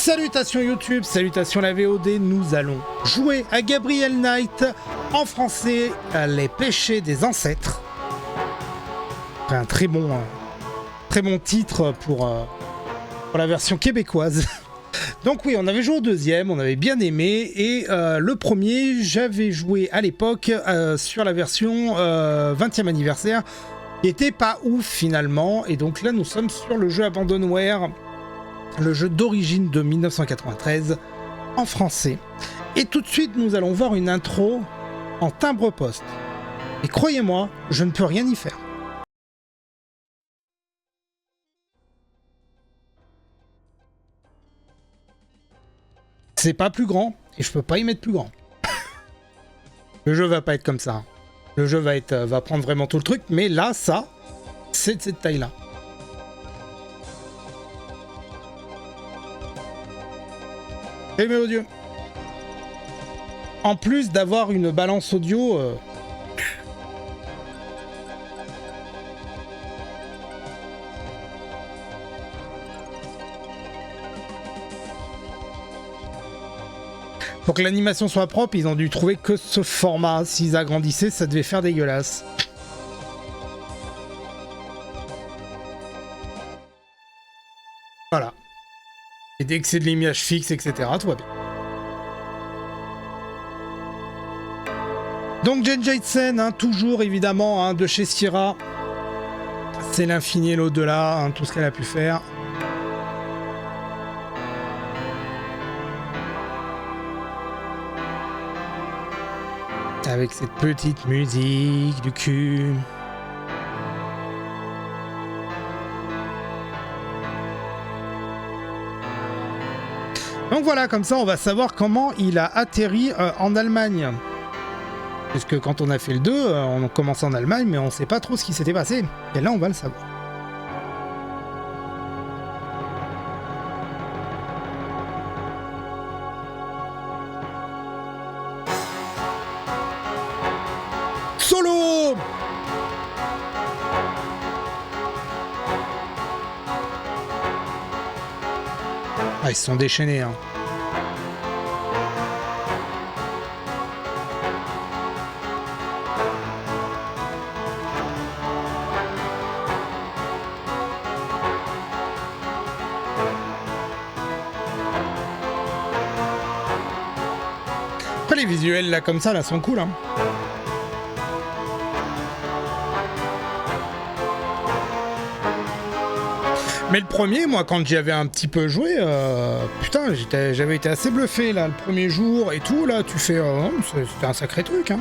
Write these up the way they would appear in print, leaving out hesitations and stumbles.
Salutations YouTube, salutations la VOD, nous allons jouer à Gabriel Knight en français, Les péchés des ancêtres. Un très bon titre pour la version québécoise. Donc oui, on avait joué au deuxième, on avait bien aimé, et le premier, j'avais joué à l'époque sur la version 20e anniversaire, qui était pas ouf finalement, et donc là nous sommes sur le jeu Abandonware, le jeu d'origine de 1993 en français. Et tout de suite, nous allons voir une intro en timbre-poste. Et croyez-moi, je ne peux rien y faire. C'est pas plus grand, et je peux pas y mettre plus grand. Le jeu va pas être comme ça. Le jeu va prendre vraiment tout le truc, mais là, ça, c'est de cette taille-là. Et mes audio. En plus d'avoir une balance audio... Pour que l'animation soit propre, ils ont dû trouver que ce format. S'ils agrandissaient, ça devait faire dégueulasse. Voilà. Et dès que c'est de l'image fixe, etc., tout va bien. Donc Jane Jensen, hein, toujours évidemment, hein, de chez Série. C'est l'infini et l'au-delà, hein, tout ce qu'elle a pu faire. Avec cette petite musique du cul. Donc voilà, comme ça on va savoir comment il a atterri en Allemagne. Parce que quand on a fait le 2, on commence en Allemagne, mais on sait pas trop ce qui s'était passé. Et là on va le savoir. Solo! Ah, ils se sont déchaînés, hein. Après, les visuels, là, comme ça, là, sont cool, hein. Mais le premier, moi, quand j'y avais un petit peu joué, putain, j'avais été assez bluffé, là, le premier jour et tout, là, tu fais... c'était un sacré truc, hein.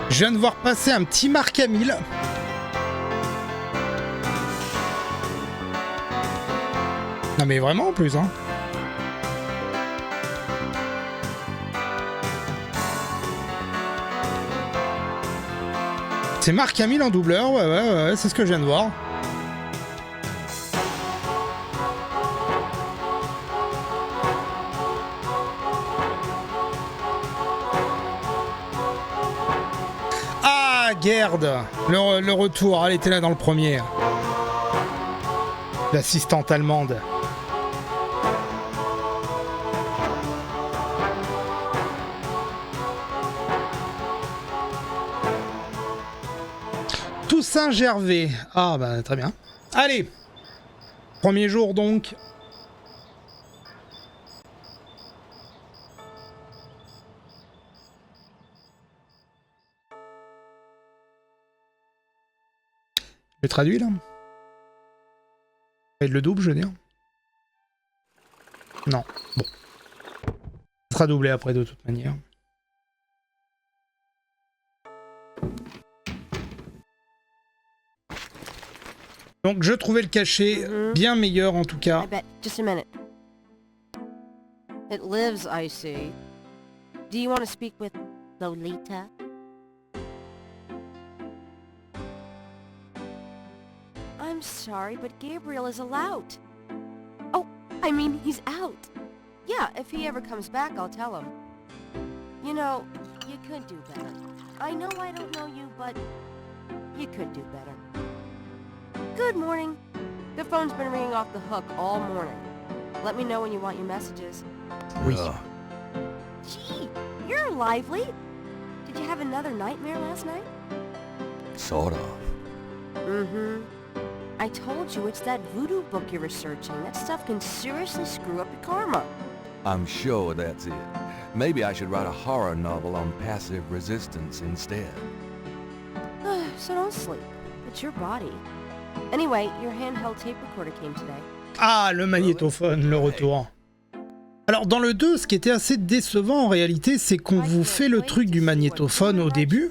Je viens de voir passer un petit Marc à 1000. Non, mais vraiment, en plus, hein. C'est Marc à 1000 en doubleur, ouais, c'est ce que je viens de voir. Ah, Gerd, le retour, elle était là dans le premier. L'assistante allemande. Saint-Gervais. Ah bah très bien. Allez. Premier jour donc. Je traduis là. Et le double, je veux dire. Non. Bon. Ça sera doublé après de toute manière. Donc je trouvais le cachet bien meilleur en tout cas. Just a minute. It lives, I see. Do you want to speak with Lolita? I'm sorry, but Gabriel is allowed. Oh, I mean, he's out. Yeah, if he ever comes back, I'll tell him. You know, you could do better. I know I don't know you, but you could do better. Good morning. The phone's been ringing off the hook all morning. Let me know when you want your messages. Oui. Gee, you're lively. Did you have another nightmare last night? Sort of. Mm-hmm. I told you it's that voodoo book you're researching. That stuff can seriously screw up your karma. I'm sure that's it. Maybe I should write a horror novel on passive resistance instead. So don't sleep. It's your body. Anyway, your handheld tape recorder came today. Ah, le magnétophone, le retour. Alors dans le 2, ce qui était assez décevant en réalité, c'est qu'on vous fait le truc du magnétophone au début,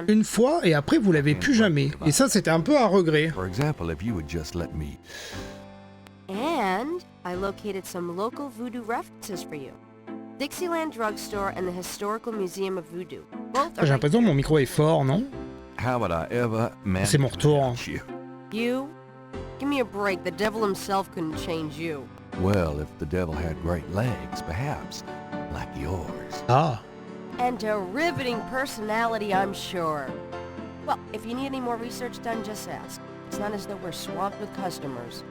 une fois, et après vous l'avez plus jamais. Et ça, c'était un peu un regret. For example, if you would just let me... And I located some local voodoo references for you. Dixieland Drugstore and the Historical Museum of Voodoo. Both are J'ai l'impression que mon micro est fort, non? How would I ever manage C'est mon retour. without you? You? Give me a break. The devil himself couldn't change you. Well, if the devil had great legs, perhaps, like yours. Ah. And a riveting personality, I'm sure. Well, if you need any more research done, just ask. It's not as though we're swamped with customers.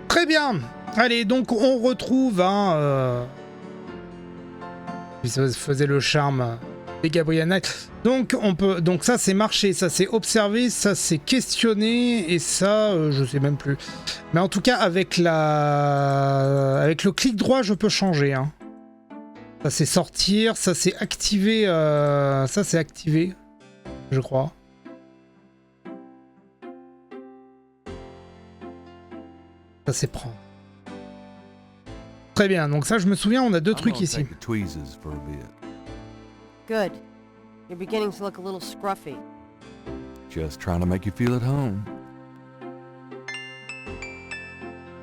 Très bien. Allez, donc on retrouve ça faisait le charme des Gabriel Knight. Donc donc ça c'est marcher, ça c'est observer, ça c'est questionner et ça je sais même plus. Mais en tout cas avec le clic droit je peux changer. Hein. Ça c'est sortir, ça c'est activer, je crois. Ça c'est prendre. Très bien, donc ça je me souviens, on a deux trucs ici. Good. You're beginning to look a little scruffy. Just trying to make you feel at home.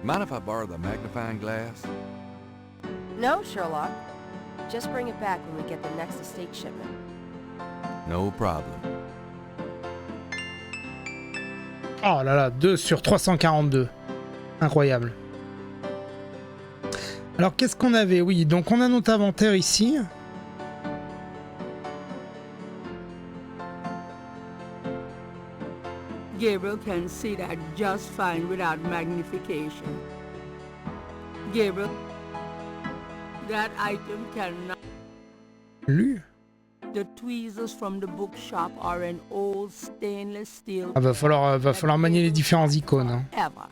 Mind if I borrow the magnifying glass? No, Sherlock. Just bring it back when we get the next estate shipment. No problem. Oh là là, 2 sur 342. Incroyable. Alors qu'est-ce qu'on avait? Oui, donc on a notre inventaire ici. Gabriel can see that just fine without magnification. Gabriel, that item cannot... Lu. The tweezers from the bookshop are an old stainless steel... Ah, va falloir manier les différents icônes. Hein. Ever.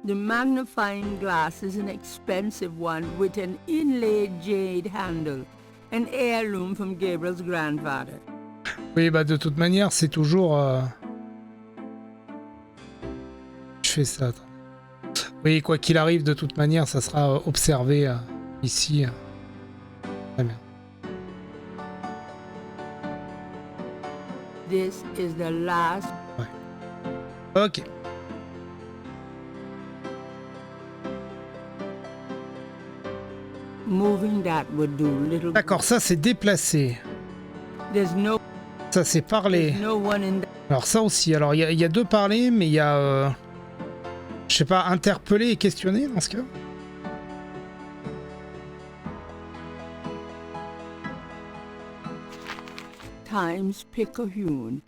The magnifying glass is an expensive one with an inlaid jade handle, an heirloom from Gabriel's grandfather. Oui, bah de toute manière, c'est toujours... Je fais ça, attends. Oui, quoi qu'il arrive, de toute manière, ça sera observé ici. Très bien. This is the last... Ouais. Ok. Moving that would do little... D'accord, ça c'est déplacé. There's no... Ça c'est parler. No one in... Alors ça aussi, alors il y a deux parler, mais il y a... je sais pas, interpeller et questionner dans ce cas. Times Picayune,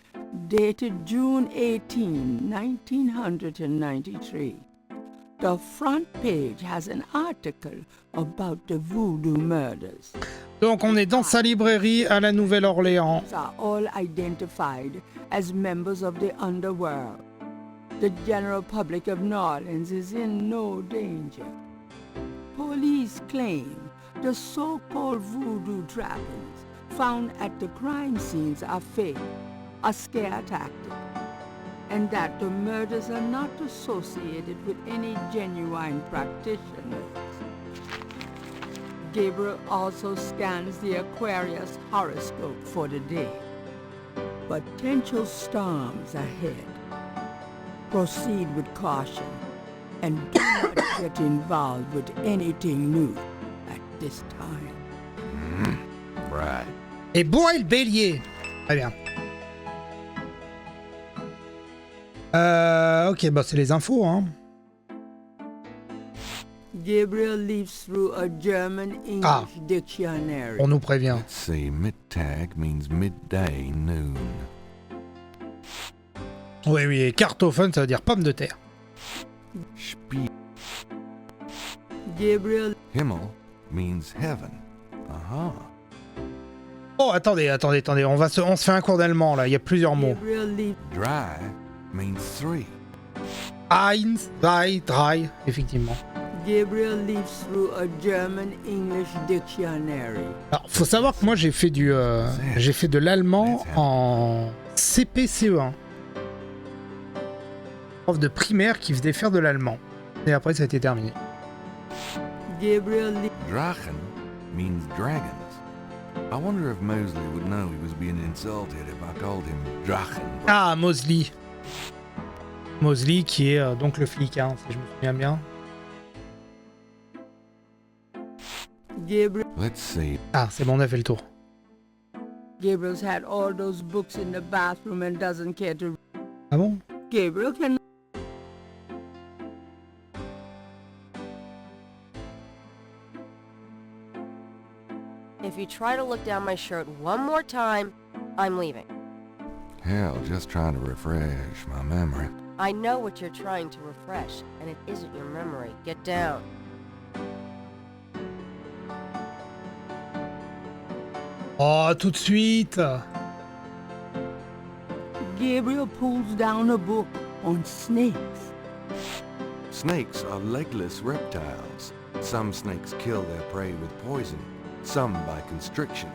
dated June 18, 1993. The front page has an article about the Voodoo murders. Donc on est dans sa librairie à la Nouvelle-Orléans. Are all identified as members of the underworld. The general public of New Orleans is in no danger. Police claim the so-called voodoo trappings found at the crime scenes are fake, a scare tactic, and that the murders are not associated with any genuine practitioners. Gabriel also scans the Aquarius horoscope for the day. Potential storms ahead. Proceed with caution and do not get involved with anything new at this time. Right. Et bois le bélier. Très bien. Ok, bah c'est les infos, hein. Gabriel leafs through a German-English dictionary. On nous prévient. Let's see, Mittag means midday, noon. Oui, oui, et Kartoffel, ça veut dire pomme de terre. Spie. Gabriel Himmel means heaven. Uh-huh. Oh, attendez, on se fait un cours d'allemand, là, il y a plusieurs mots. Gabriel leafs Dry means 3. Eins, zwei, drei, effectivement. Gabriel leafs through a German-English dictionary. Alors, faut savoir que moi, j'ai fait de l'allemand en CP-CE1. Prof de primaire qui faisait faire de l'allemand. Et après, ça a été terminé. Gabriel Drachen means dragons. I wonder if Mosley would know he was being insulted if I called him Drachen. Ah, Mosley. Mosley qui est donc le flic, hein, si je me souviens bien. Gabriel Let's see. Ah, c'est bon, on a fait le tour. Gabriel's had all those books in the bathroom and doesn't care to. Ah bon? Gabriel can. If you try to look down my shirt one more time, I'm leaving. Hell, just trying to refresh my memory. I know what you're trying to refresh, and it isn't your memory. Get down. Oh, tout de suite. Gabriel pulls down a book on snakes. Snakes are legless reptiles. Some snakes kill their prey with poison, some by constriction.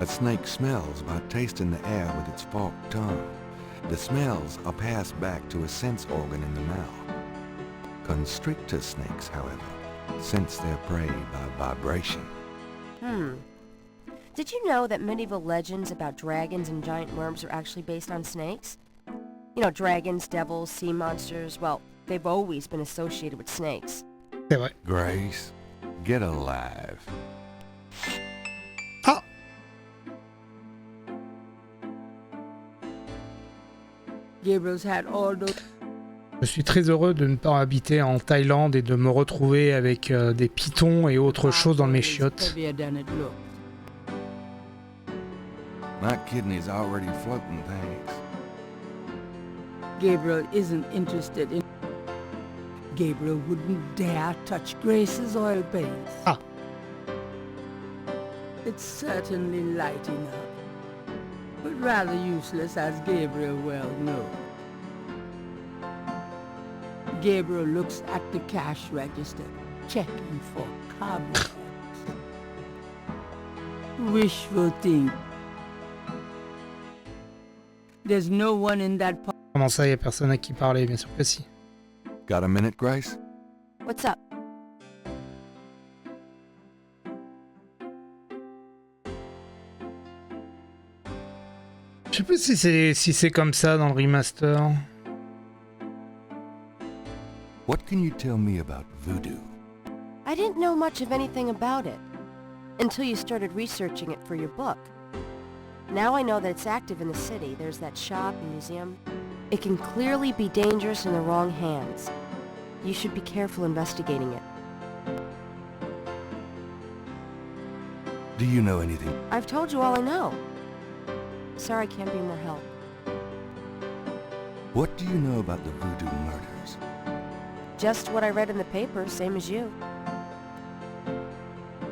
A snake smells by tasting the air with its forked tongue. The smells are passed back to a sense organ in the mouth. Constrictor snakes, however, sense their prey by vibration. Did you know that medieval legends about dragons and giant worms are actually based on snakes? You know, dragons, devils, sea monsters, well, they've always been associated with snakes. C'est vrai. Grace, get alive. Ah. Gabriel's had all those. Je suis très heureux de ne pas habiter en Thaïlande et de me retrouver avec des pitons et autres choses dans mes chiottes. Heavier than it looks. My kidney's already floating, thanks. Gabriel isn't interested in. Gabriel wouldn't dare touch Grace's oil paints. Ah. It's certainly light enough, but rather useless, as Gabriel well knows. Gabriel looks at the cash register, checking for cobwebs. Wishful thinking. There's no one in that part. Comment ça, il n'y a personne à qui parler? Bien sûr que si. Got a minute, Grace? What's up? Je sais plus si c'est comme ça dans le remaster. What can you tell me about voodoo? I didn't know much of anything about it until you started researching it for your book. Now I know that it's active in the city. There's that shop and museum. It can clearly be dangerous in the wrong hands. You should be careful investigating it. Do you know anything? I've told you all I know. Sorry I can't be more help. What do you know about the voodoo murders? Just what I read in the paper, same as you.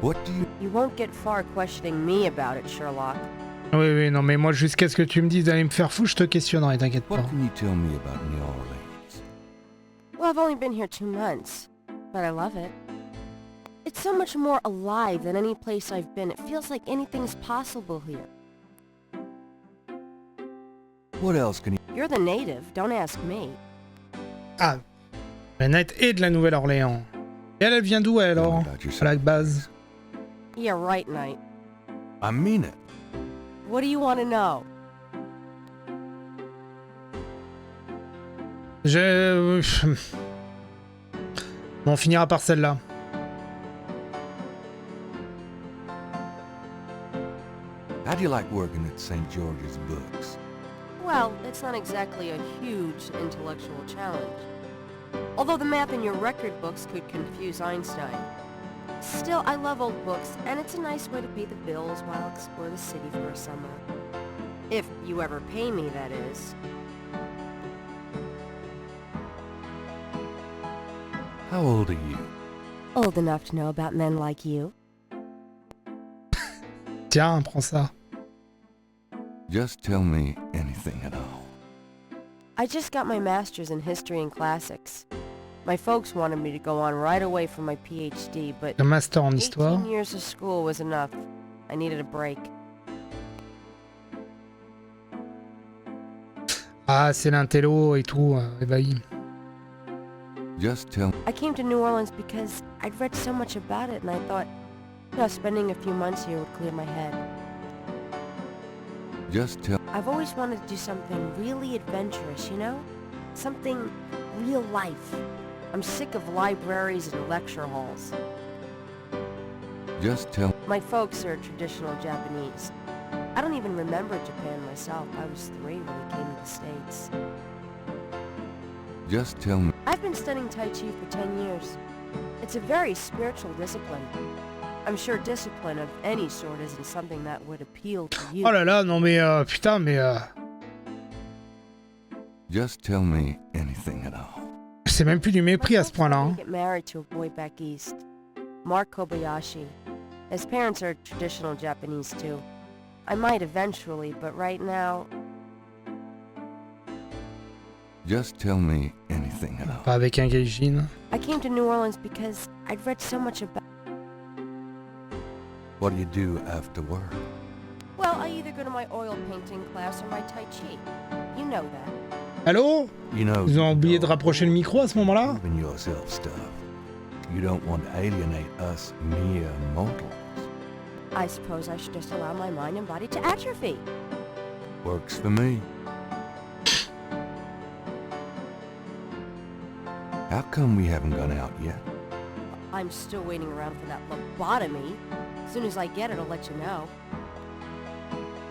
What do you... You won't get far questioning me about it, Sherlock. Oui, oui, non, mais moi, jusqu'à ce que tu me dises d'aller me faire fou, je te questionnerai, t'inquiète pas. What can you tell me about New Orleans? Well, I've only been here 2 months, but I love it. It's so much more alive than any place I've been. It feels like anything's possible here. What else can you... You're the native, don't ask me. Ah, la Knight est de la Nouvelle-Orléans. Et elle vient d'où, elle, alors? À la base. Yeah, right, Knight. I mean it. What do you want to know? Bon, on finira par celle-là. How do you like working at St. George's Books? Well, it's not exactly a huge intellectual challenge. Although the math in your record books could confuse Einstein. Still, I love old books, and it's a nice way to pay the bills while I explore the city for a summer. If you ever pay me, that is. How old are you? Old enough to know about men like you. Tiens, prends ça. Just tell me anything at all. I just got my master's in history and classics. My folks wanted me to go on right away for my PhD, but Un master en histoire. 18 years of school was enough. I needed a break. Ah, c'est l'intello et tout, ébahi. Just tell I came to New Orleans because I'd read so much about it, and I thought, spending a few months here would clear my head. Just tell I've always wanted to do something really adventurous, you know? Something real life. I'm sick of libraries and lecture halls. Just tell My folks are traditional Japanese. I don't even remember Japan myself. I was 3 when we came to the States. Just tell me I've been studying Tai Chi for 10 years. It's a very spiritual discipline. I'm sure discipline of any sort isn't something that would appeal to you. Oh là là, non mais putain, mais Just tell me anything at all. c'est même plus du mépris à ce point-là. Hein. Get married to a boy back east, Mark Kobayashi. His parents are traditional Japanese too. I might eventually, but right now, Just tell me anything at all. Pas avec un gaijin. I came to New Orleans because I'd read so much about. What do you do after work? Well, I either go to my oil painting class or my Tai Chi. You know that. Allô? You know, Ils ont oublié de rapprocher le micro à ce moment-là? Even yourself stuff. You don't want to alienate us mere mortals. I suppose I should just allow my mind and body to atrophy. Works for me. How come we haven't gone out yet? I'm still waiting around for that lobotomy. As soon as I get it, I'll let you know.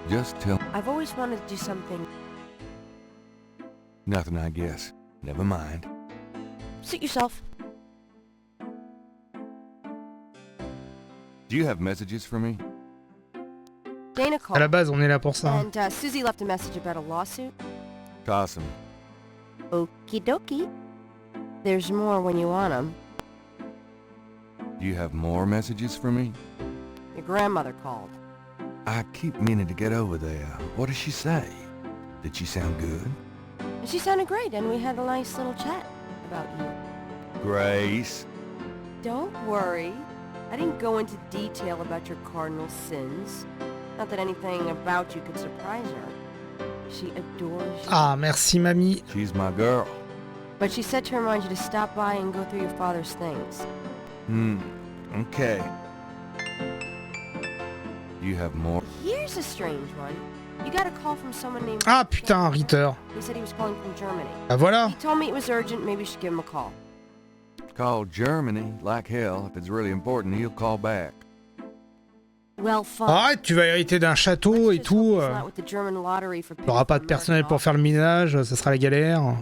Just tell I've always wanted to do something. nothing, I guess. Never mind. Suit yourself. Do you have messages for me? Dana À called. la base, on est là pour ça. Hein. And Susie left a message about a lawsuit. Toss 'em. Okie dokie. There's more when you want 'em. Do you have more messages for me? Your grandmother called. I keep meaning to get over there. What does she say? Did she sound good? And she sounded great, and we had a nice little chat about you. Grace. Don't worry. I didn't go into detail about your cardinal sins. Not that anything about you could surprise her. She adores you. Ah, merci mamie. She's my girl. But she said to remind you to stop by and go through your father's things. Okay. Do you have more? Here's a strange one. You got a call from someone named... Ah putain, Ritter. He said he was calling from Germany. Ah voilà. He told me it was urgent, maybe you should give him a call. Call Germany, like hell. If it's really important, he'll call back. Well, fine. Arrête, tu vas hériter d'un château et tout. T'auras pas de personnel pour faire le ménage, ça sera la galère.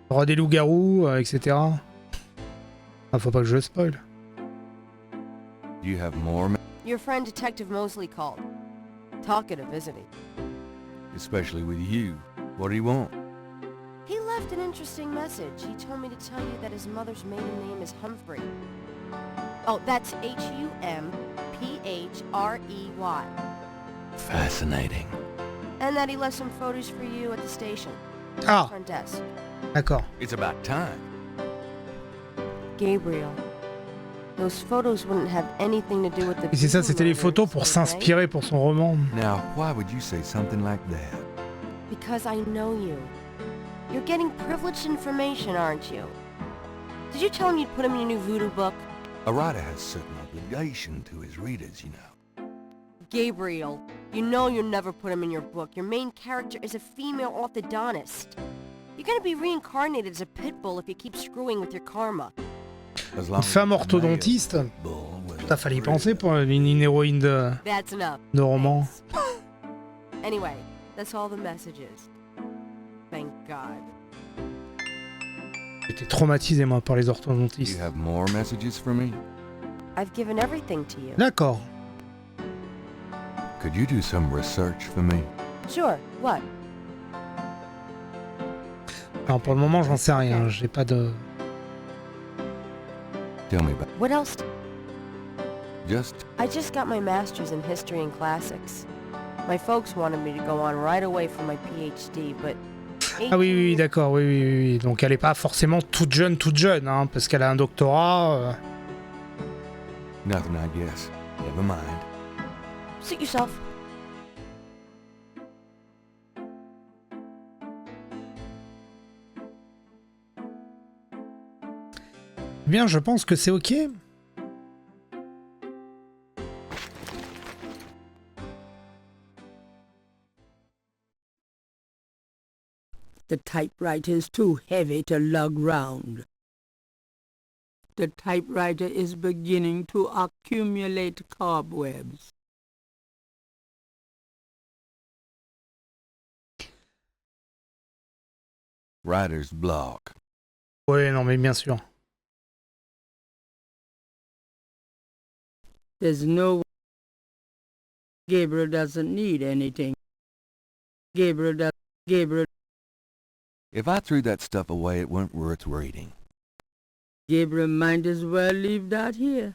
T'auras des loups-garous, etc. Ah, faut pas que je le spoil. Do you have more? Your friend Detective Mosley called. Talkative, isn't he? Especially with you. What do you want? He left an interesting message. He told me to tell you that his mother's maiden name is Humphrey. Oh, that's Humphrey. Fascinating. And that he left some photos for you at the station. Ah, Front desk. d'accord. It's about time. Gabriel. Those photos wouldn't have anything to do with the... Et c'est ça, c'était les photos pour s'inspirer pour son roman. Now, why would you say something like that? Because I know you. You're getting privileged information, aren't you? Did you tell him you'd put him in your new Voodoo book? A writer has certain obligation to his readers, you know. Gabriel, you know you'll never put him in your book. Your main character is a female orthodontist. You're gonna be reincarnated as a pit bull if you keep screwing with your karma. Une femme orthodontiste. T'as fallu y penser pour une héroïne de roman. Anyway, that's all the messages. Thank God. J'ai été traumatisé, moi, par les Do orthodontistes. you have more messages for me? I've given everything to you. D'accord. Could you do some research for me? Sure, what? Alors, pour le moment, j'en sais rien. J'ai pas de... Tell me about What else? just I just got my master's in history and classics. My folks wanted me to go on right away for my PhD, but... Ah oui, oui, d'accord, oui, oui, oui. Donc elle est pas forcément toute jeune, hein, parce qu'elle a un doctorat. nothing, I guess. Never mind. Suit yourself. Bien, je pense que c'est ok. The typewriter is too heavy to lug round. The typewriter is beginning to accumulate cobwebs. Writer's block. Ouais, non, mais bien sûr. There's no... Gabriel doesn't need anything. Gabriel... If I threw that stuff away, it weren't worth reading. Gabriel might as well leave that here.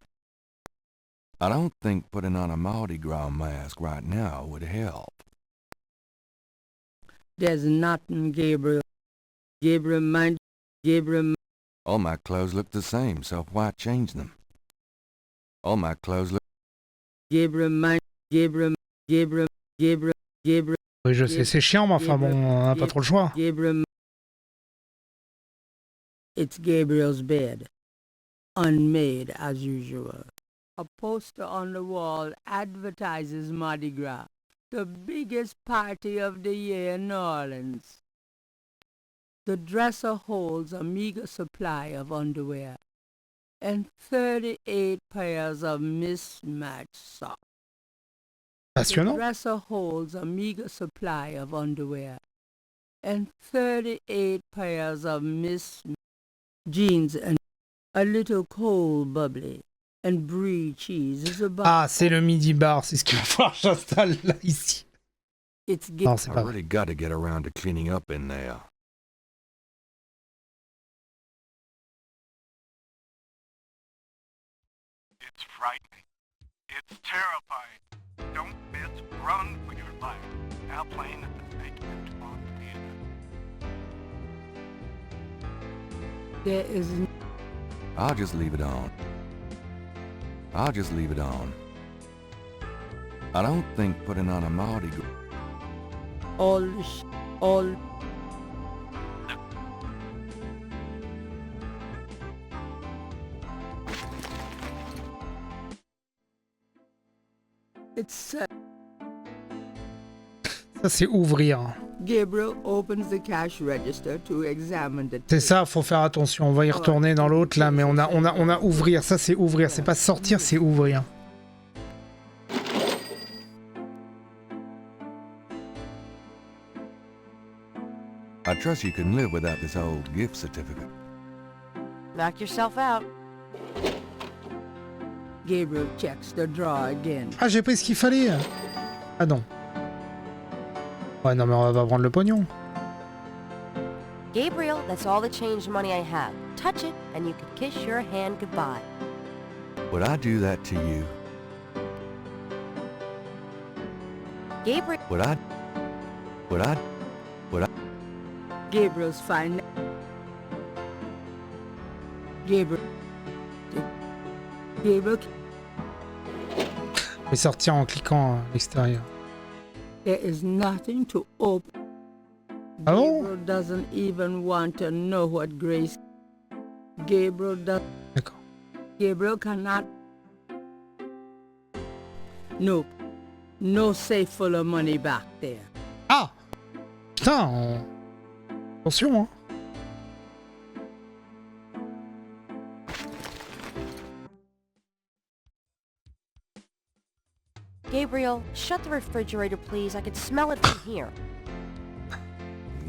I don't think putting on a Mardi Gras mask right now would help. There's nothing, Gabriel. Gabriel... All my clothes look the same, so why change them? All my clothes look... Gabriel... Oui, je sais, c'est chiant, mais enfin bon, on n'a pas trop le choix. Gabriel... It's Gabriel's bed. Unmade as usual. A poster on the wall advertises Mardi Gras, the biggest party of the year in New Orleans. The dresser holds a meager supply of underwear and 38 pairs of mismatched socks. The Passionnant. dresser holds a meager supply of underwear and 38 pairs of mismatched jeans and a little cold bubbly and brie cheese is about... Ah, c'est le midi bar, c'est ce qu'il va falloir que j'installe là, ici. It's Non, c'est I pas vrai. really got to get around to cleaning up in there. It's frightening. It's terrifying. Don't miss. Run for your life. Now playing at the Snake Instrument Theater. There is I'll just leave it on. I'll just leave it on. I don't think putting on a Mardi Gras... all it's Ça, c'est ouvrir. Gabriel opens the cash register to examine the C'est ça, faut faire attention. On va y retourner dans l'autre là, mais on a ouvrir. Ça, c'est ouvrir. C'est pas sortir, c'est ouvrir. I trust you can live without this old gift certificate. Knock yourself out. Gabriel checks the drawer again. Ah, j'ai pris ce qu'il fallait. Ah non. Ouais, non, mais on va prendre le pognon. Gabriel, that's all the change money I have. Touch it, and you can kiss your hand goodbye. Would I do that to you? Gabriel, Would I... Gabriel's fine. Gabriel. Je vais sortir en cliquant à l'extérieur. There is nothing to open. Ah bon? Gabriel doesn't even want to know what Grace... Gabriel does... D'accord. Gabriel cannot... Nope. No safe full of money back there. Ah! Putain, attention, hein. Gabriel, shut the refrigerator, please. I could smell it from here.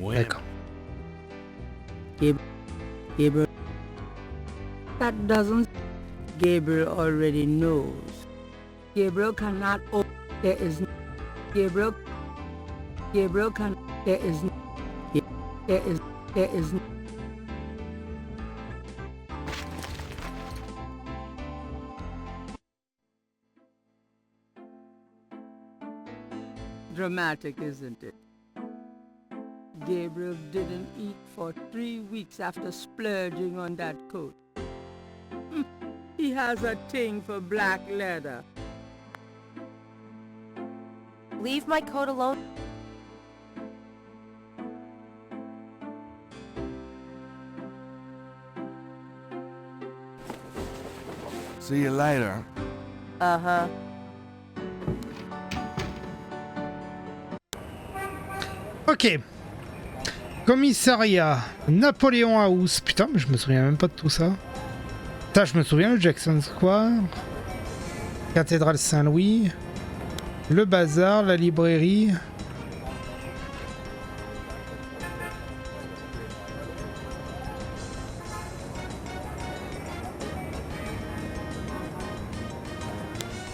D'accord. Gabriel. That doesn't. Gabriel already knows. Gabriel cannot. There is. Gabriel. Gabriel can. There is. There is. There is. Dramatic, isn't it? Gabriel didn't eat for 3 weeks after splurging on that coat. He has a thing for black leather. Leave my coat alone. See you later. Uh-huh. Ok. Commissariat Napoléon House. Putain, mais je me souviens même pas de tout ça. Ça, je me souviens, le Jackson Square. Cathédrale Saint-Louis. Le bazar, la librairie.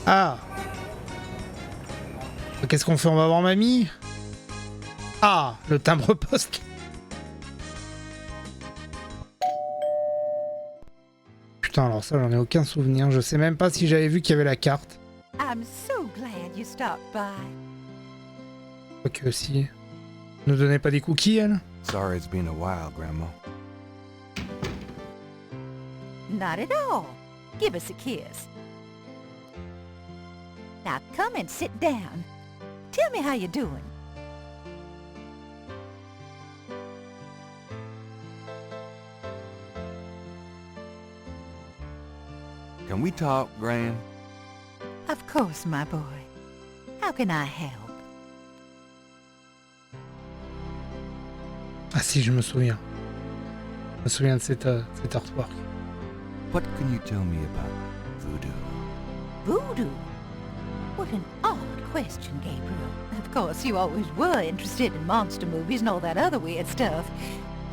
Ah. Qu'est-ce qu'on fait? On va voir mamie? Ah, le timbre-poste. Putain, alors ça, j'en ai aucun souvenir. Je sais même pas si j'avais vu qu'il y avait la carte. I'm so glad you stopped by. Ok, aussi. Ne donnez pas des cookies, elle? Sorry it's been a while, Grandma. Not at all. Give us a kiss. Now come and sit down. Tell me how you're doing. Can we talk, Gran? Of course, my boy. How can I help? Ah si, je me souviens. Je me souviens de cet artwork. What can you tell me about Voodoo? Voodoo? What an odd question, Gabriel. Of course, you always were interested in monster movies and all that other weird stuff.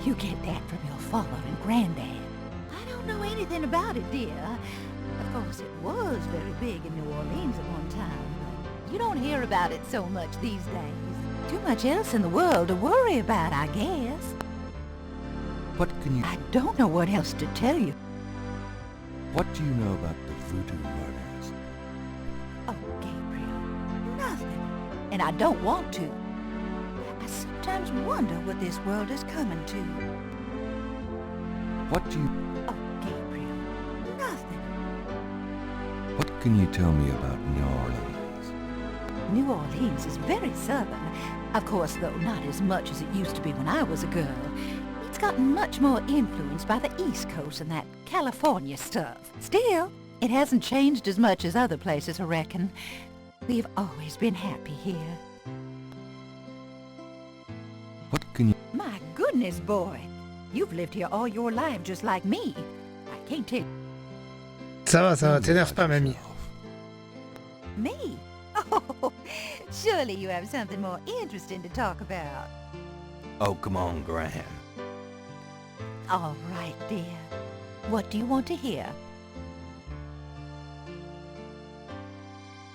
You get that from your father and granddad. I don't know anything about it, dear. Of course, it was very big in New Orleans at one time, but you don't hear about it so much these days. Too much else in the world to worry about, I guess. What can you... I don't know what else to tell you. What do you know about the Voodoo murders? Oh, Gabriel, nothing. And I don't want to. I sometimes wonder what this world is coming to. What do you... Oh, Gabriel, nothing. What can you tell me about New Orleans? New Orleans is very southern. Of course, though, not as much as it used to be when I was a girl. It's gotten much more influenced by the East Coast and that California stuff. Still, it hasn't changed as much as other places, I reckon. We've always been happy here. What can you... My goodness, boy. You've lived here all your life just like me. I can't tell... Ça va, t'énerve pas, mamie. Me? Oh, surely you have something more interesting to talk about. Oh, come on, Gran. All right, dear. What do you want to hear?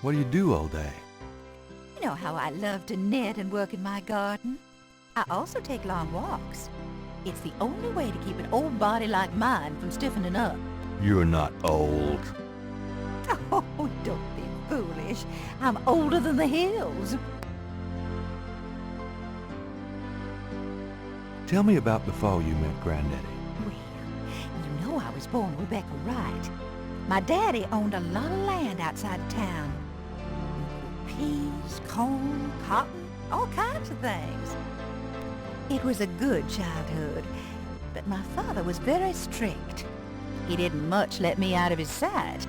What do you do all day? You know how I love to knit and work in my garden? I also take long walks. It's the only way to keep an old body like mine from stiffening up. You're not old. Oh, don't be foolish. I'm older than the hills. Tell me about before you met Granddaddy. Well, you know I was born Rebecca Wright. My daddy owned a lot of land outside of town. Peas, corn, cotton, all kinds of things. It was a good childhood, but my father was very strict. He didn't much let me out of his sight.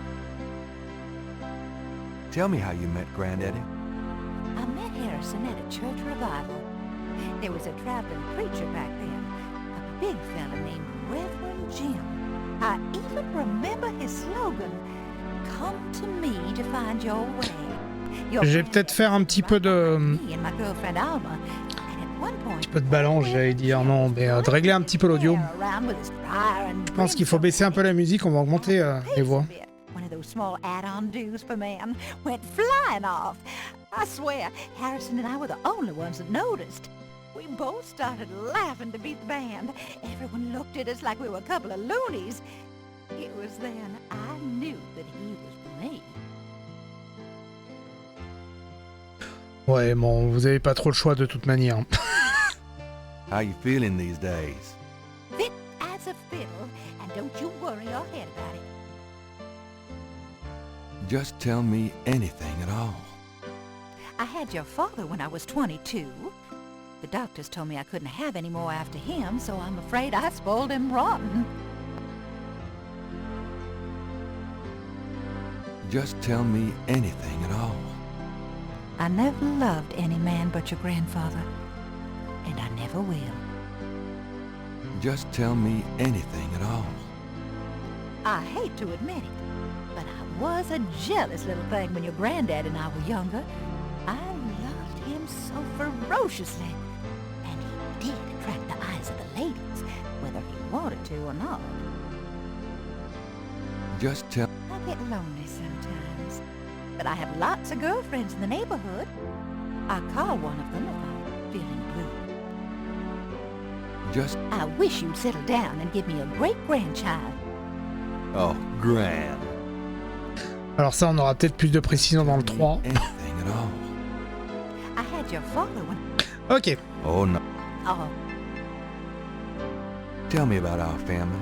Tell me how you met Granddaddy. I met Harrison at a church revival. There was a traveling preacher back then, a big fella named Reverend Jim. I even remember his slogan, "Come to me to find your way." Je vais peut-être faire un petit peu de... Me and my girlfriend Alma, and it Un petit peu de balance, j'allais dire. Non, mais de régler un petit peu l'audio. Je pense qu'il faut baisser un peu la musique, on va augmenter les voix. One of those small add-on dues for man went flying off. I swear, Harrison and I were the only ones that noticed. We both started laughing to beat the band. Everyone looked at us like we were a couple of loonies. It was then I knew that he was for me. Ouais, bon, vous avez pas trop le choix de toute manière. How you feeling these days? Fit as a fiddle, and don't you worry your head about it. Just tell me anything at all. I had your father when I was 22. The doctors told me I couldn't have any more after him, so I'm afraid I spoiled him rotten. Just tell me anything at all. I never loved any man but your grandfather, and I never will. Just tell me anything at all. I hate to admit it, but I was a jealous little thing when your granddad and I were younger. I loved him so ferociously, and he did attract the eyes of the ladies, whether he wanted to or not. Just tell... I get lonely sometimes, but I have lots of girlfriends in the neighborhood. I call one of them if I'm feeling blue. Just... I wish you'd settle down and give me a great-grandchild. Oh, grand. Alors ça, on aura peut-être plus de précision dans le 3. Anything at all. I had your father when... Ok. Oh, no. Oh, Tell me about our family.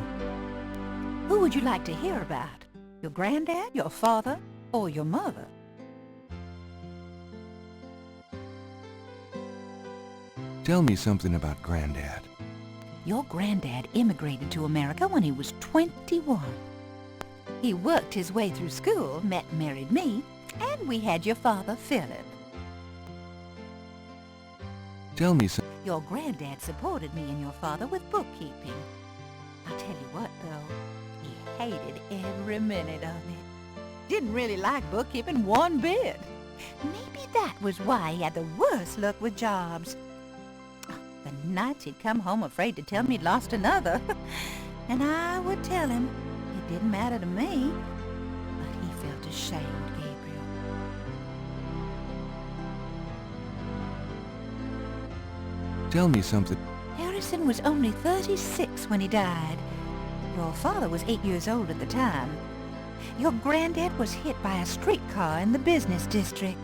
who would you like to hear about? Your granddad, your father, or your mother? Tell me something about Granddad. Your granddad immigrated to America when he was 21. He worked his way through school, met and married me, and we had your father, Philip. Tell me some... Your granddad supported me and your father with bookkeeping. I'll tell you what, though, he hated every minute of it. Didn't really like bookkeeping one bit. Maybe that was why he had the worst luck with jobs. The nights he'd come home afraid to tell me he'd lost another. And I would tell him it didn't matter to me. But he felt ashamed, Gabriel. Tell me something... Harrison was only 36 when he died. Your father was 8 years old at the time. Your granddad was hit by a streetcar in the business district.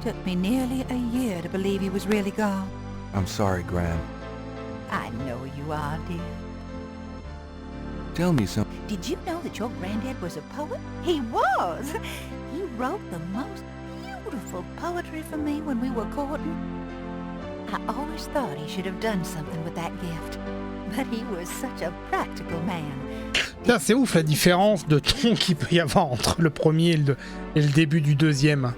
Took me nearly a year to believe he was really gone. I'm sorry, Gran. I know you are, dear. Tell me some... Did you know that your granddad was a poet? He was! He wrote the most beautiful poetry for me when we were courting. I always thought he should have done something with that gift. But he was such a practical man. Putain, c'est ouf la différence de ton qu'il peut y avoir entre le premier et le début du deuxième.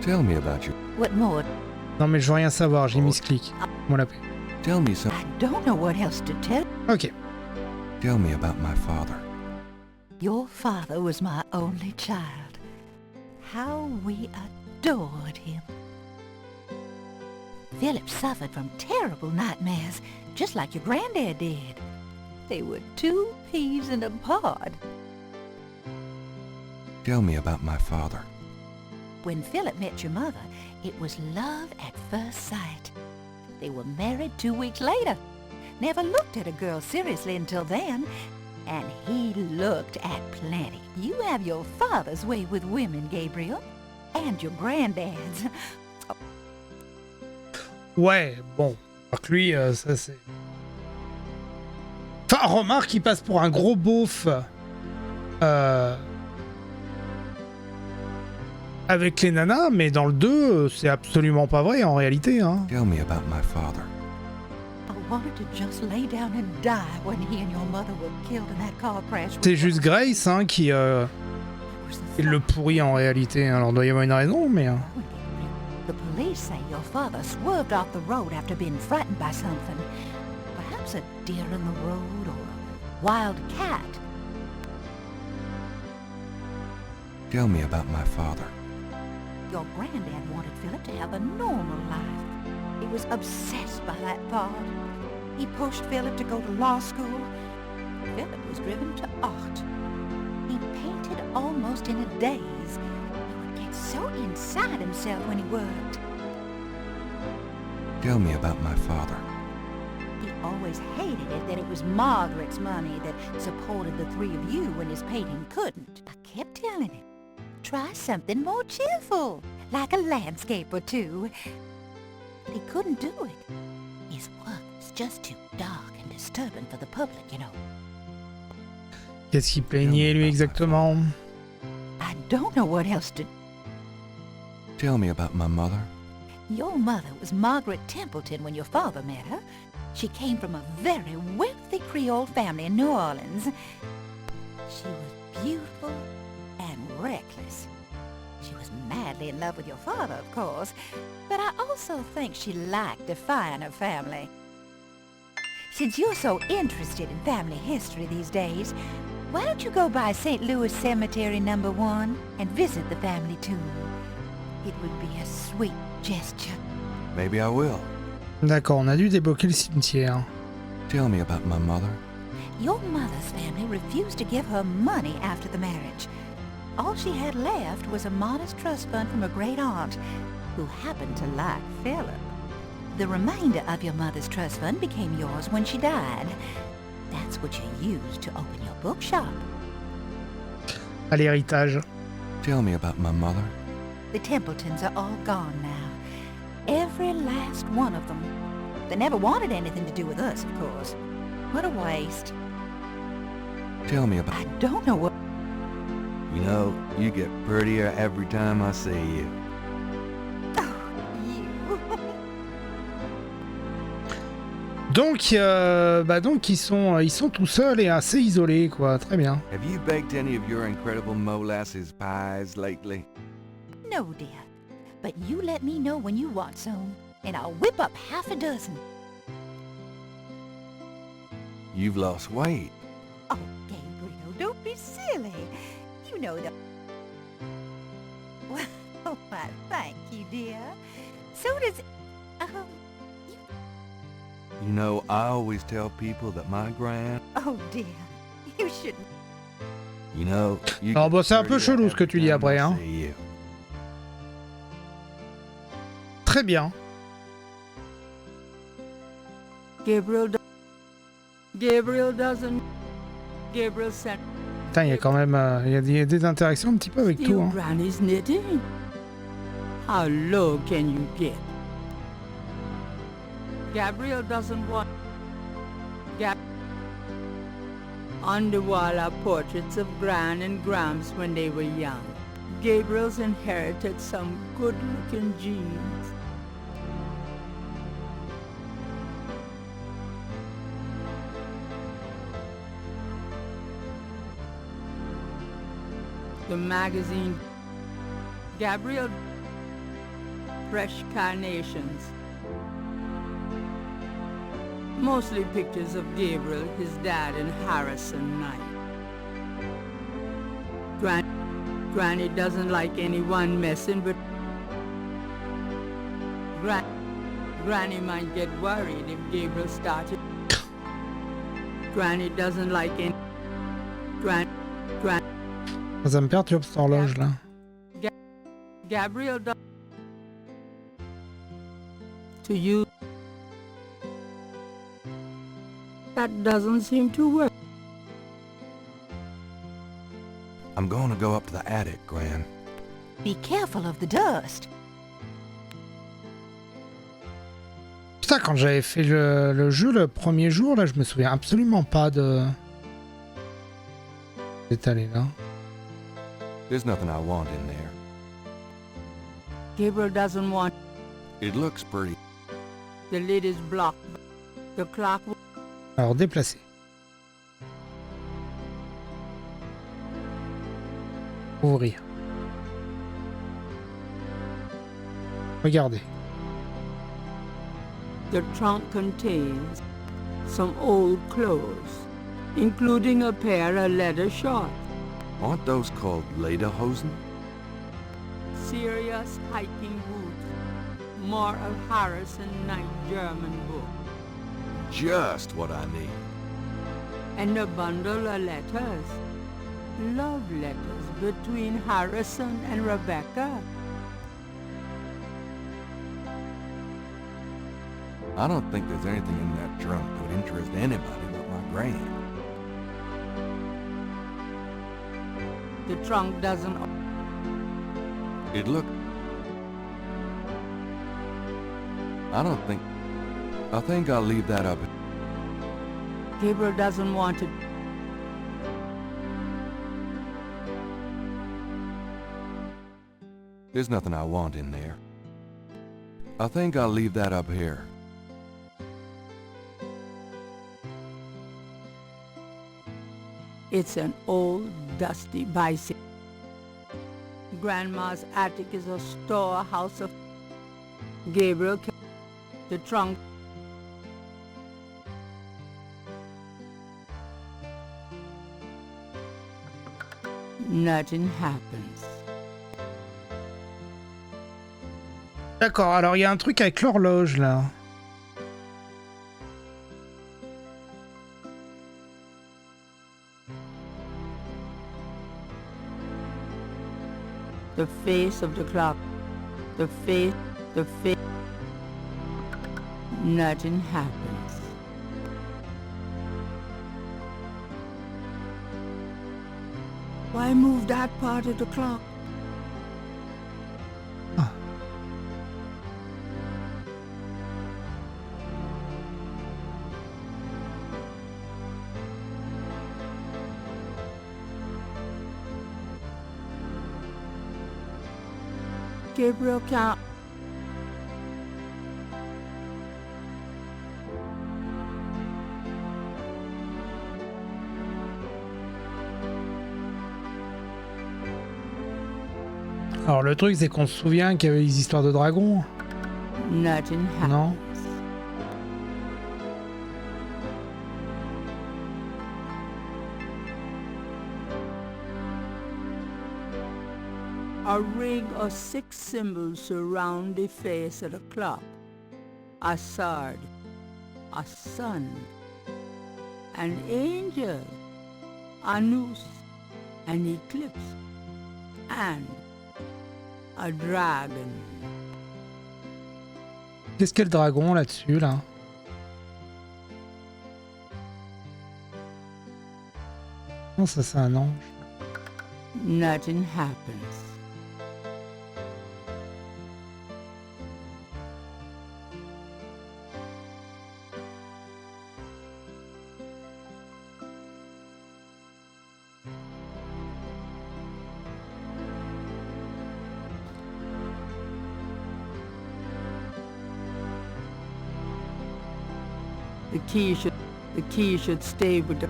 Tell me about you. What more? Non mais je veux rien savoir, j'ai mis ce clic. Moi la paix. Tell me some... I don't know what else to tell. Ok. Tell me about my father. Your father was my only child. How we adored him. Philip suffered from terrible nightmares, just like your granddad did. They were 2 peas in a pod. Tell me about my father. When Philip met your mother, it was love at first sight. They were married 2 weeks later. Never looked at a girl seriously until then. And he looked at plenty. You have your father's way with women, Gabriel. And your granddad's. Ouais, bon. Alors que lui, ça c'est... Enfin, remarque, il passe pour un gros beauf. Avec les nanas, mais dans le 2, c'est absolument pas vrai en réalité. Hein. Tell me about my father. I wanted to just lay down and die when he and your mother were killed in that car crash. C'est juste Grace hein, qui le pourrit en réalité. Alors il doit y avoir une raison, mais... The police say your father swerved off the road after being frightened by something. Perhaps a deer in the road or a wild cat. Tell me about my father. Your granddad wanted Philip to have a normal life. He was obsessed by that part. He pushed Philip to go to law school. Philip was driven to art. He painted almost in a daze. He would get so inside himself when he worked. Tell me about my father. He always hated it that it was Margaret's money that supported the three of you when his painting couldn't. I kept telling him, try something more cheerful, like a landscape or two. But he couldn't do it. His work was just too dark and disturbing for the public, you know. Qu'est-ce qu'il plaignait, lui, exactement? I don't know what else to... Tell me about my mother. Your mother was Margaret Templeton when your father met her. She came from a very wealthy Creole family in New Orleans. She was beautiful and reckless. She was madly in love with your father, of course, but I also think she liked defying her family. Since you're so interested in family history these days, why don't you go by St. Louis Cemetery No. 1 and visit the family tomb? It would be a sweet gesture. Maybe I will. D'accord, on a dû débloquer le cimetière. Tell me about my mother. Your mother's family refused to give her money after the marriage. All she had left was a modest trust fund from her great-aunt, who happened to like Philip. The remainder of your mother's trust fund became yours when she died. That's what you used to open your bookshop. À l'héritage. Tell me about my mother. The Templetons are all gone now. Every last one of them. They never wanted anything to do with us, of course. What a waste. Tell me about... I don't know what... You know, you get prettier every time I see you. Oh, you. Donc ils sont tout seuls et assez isolés, quoi. Très bien. Have you baked any of your incredible molasses pies lately? No, dear. But you let me know when you want some, and I'll whip up half a dozen. You've lost weight. Oh, Gabriel, don't be silly. You know that... Well, why, thank you, dear. So does... You know, I always tell people that my grand... Oh, dear. You shouldn't... You know, you Non, get bah c'est un peu prettier chelou ce que every tu dis time après, I hein. see you. Très bien. Gabriel doesn't. Gabriel said. Putain, il y a quand même il y a des interactions un petit peu avec tout, hein. Granny's knitting. How low can you get? Gabriel doesn't want. On the wall are portraits of Gran and Gramps when they were young. Gabriel's inherited some good-looking genes. The magazine Gabriel Fresh Carnations. Mostly pictures of Gabriel, his dad, and Harrison Knight. Granny doesn't like anyone messing, but Granny might get worried if Gabriel started. Granny doesn't like any... Ça me perturbe cette horloge là. Gabriel does... To you... That doesn't seem to work. I'm going to go up to the attic, Gran. Be careful of the dust. Putain, quand j'avais fait le jeu le premier jour, là, je me souviens absolument pas de... d'étaler là. There's nothing I want in there. Gabriel doesn't want... It looks pretty. The lid is blocked. The clock... Alors, déplacer. Ouvrir. Regardez. The trunk contains some old clothes, including a pair of leather shorts. Aren't those called lederhosen? Serious hiking boots, more of Harrison Knight German book. Just what I need. And a bundle of letters. Love letters between Harrison and Rebecca. I don't think there's anything in that trunk that would interest anybody but my grand. The trunk doesn't... It look... I think I'll leave that up. Gabriel doesn't want it. There's nothing I want in there. I think I'll leave that up here. It's an old, dusty bicycle. Grandma's attic is a storehouse of... Gabriel, the trunk. Nothing happens. D'accord, alors il y a un truc avec l'horloge là. The face of the clock. The face. Nothing happens. Why move that part of the clock? Ah. Gabriel can't... Alors le truc c'est qu'on se souvient qu'il y avait des histoires de dragons. Nothing happens. Non. A ring of 6 symbols surround the face of the clock. A sword, a sun, an angel, a noose, an eclipse, and a dragon. Qu'est-ce qu'est le dragon là-dessus là? Non, ça c'est un ange. Nothing happens. The key should stay with the...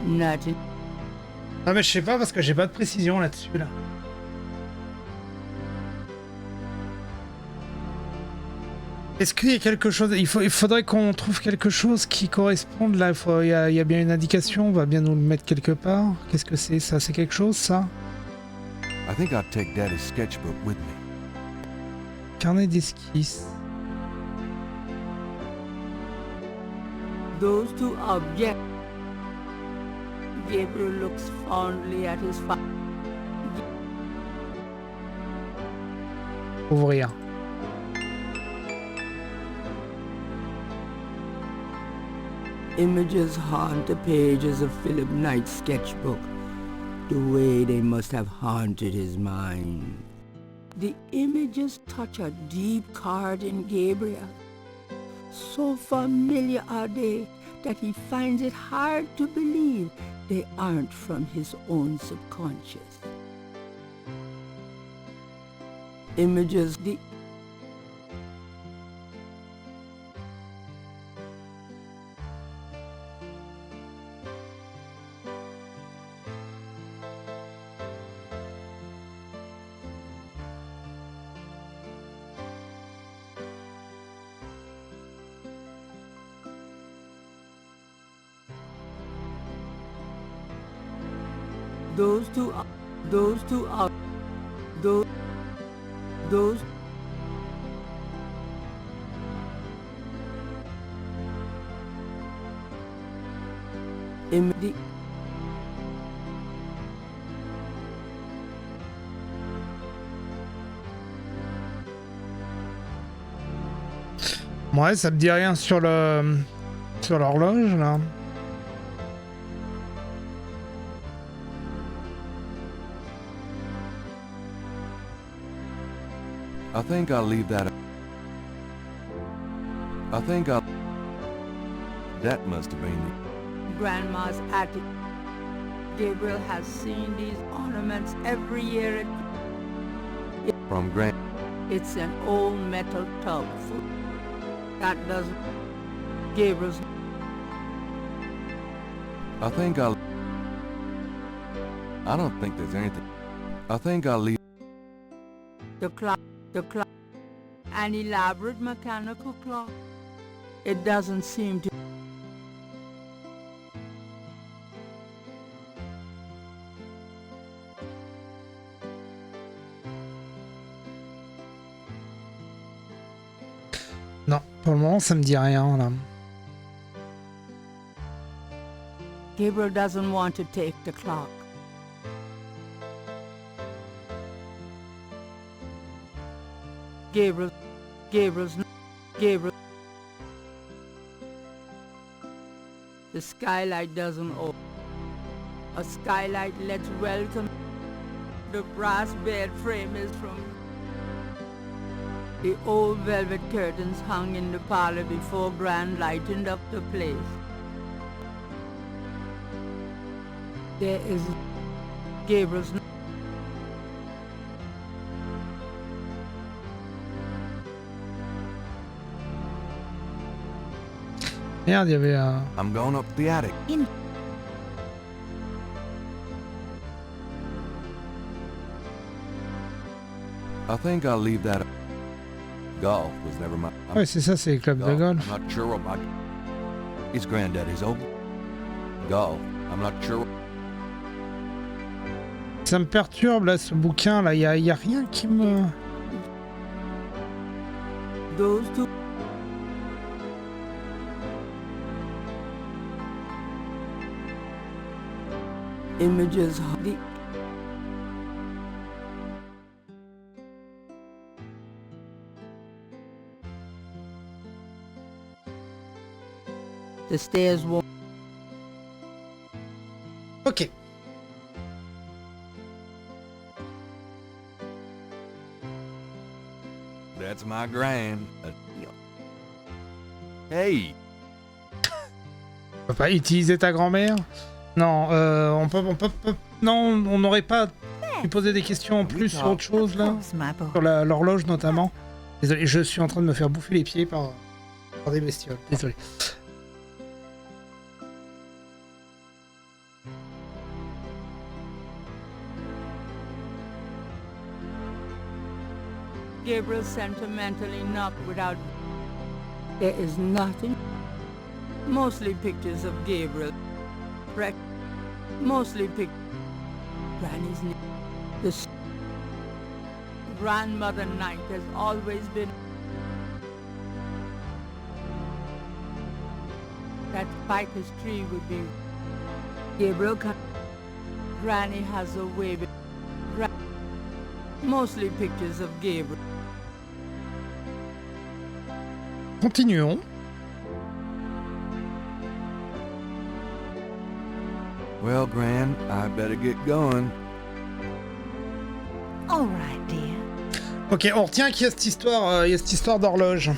Nothing. Ah mais je sais pas parce que j'ai pas de précision là-dessus là. Est-ce qu'il y a quelque chose... Il faudrait qu'on trouve quelque chose qui corresponde là. Il y a bien une indication, on va bien nous le mettre quelque part. Qu'est-ce que c'est ça? C'est quelque chose ça? I think I'll take Daddy's sketchbook with me. Carnet d'esquisse. Those two objects. Gabriel looks fondly at his father. Ouvrir. Images haunt the pages of Philip Knight's sketchbook, the way they must have haunted his mind. The images touch a deep chord in Gabriel. So familiar are they that he finds it hard to believe they aren't from his own subconscious. Images, the... Those immediate. Ouais, ça me dit rien sur l'horloge là. I think I'll leave that. That must have been Grandma's attic. Gabriel has seen these ornaments every year. from Grand. It's an old metal tub. That doesn't. Gabriel's. I don't think there's anything. I think I'll leave. The clock. An elaborate mechanical clock. It doesn't seem to. Non, pour le moment, ça me dit rien là. Gabriel doesn't want to take the clock. Gabriel. The skylight doesn't open. A skylight lets welcome. The brass bed frame is from. The old velvet curtains hung in the parlor before Gran lightened up the place. There is Gabriel's. Merde, il y avait un... I'm going up the attic. I think I'll leave that. Golf was never my. Ouais, c'est ça, c'est les clubs de golf. I'm not sure about. It's Granddaddy's old. Golf. I'm not sure. Ça me perturbe là, ce bouquin là, il y a rien qui me... Those two. Images. The stairs won't. Ok. That's my grand. Hey. On peut pas utiliser ta grand-mère? Non, on peut... Non, on n'aurait pas pu poser des questions en plus sur autre chose là? Sur l'horloge notamment. Désolé, je suis en train de me faire bouffer les pieds par des bestioles. Désolé. Gabriel sentimentally knocked without. There is nothing. Mostly pictures of Gabriel. Mostly pictures. Granny's name. The grandmother Knight has always been. That ficus tree would be. Gabriel. Granny has a way. Mostly pictures of Gabriel. Continuons. Well, Gran, I better get going. All right, dear. Ok, on retient qu'il y a cette histoire d'horloge.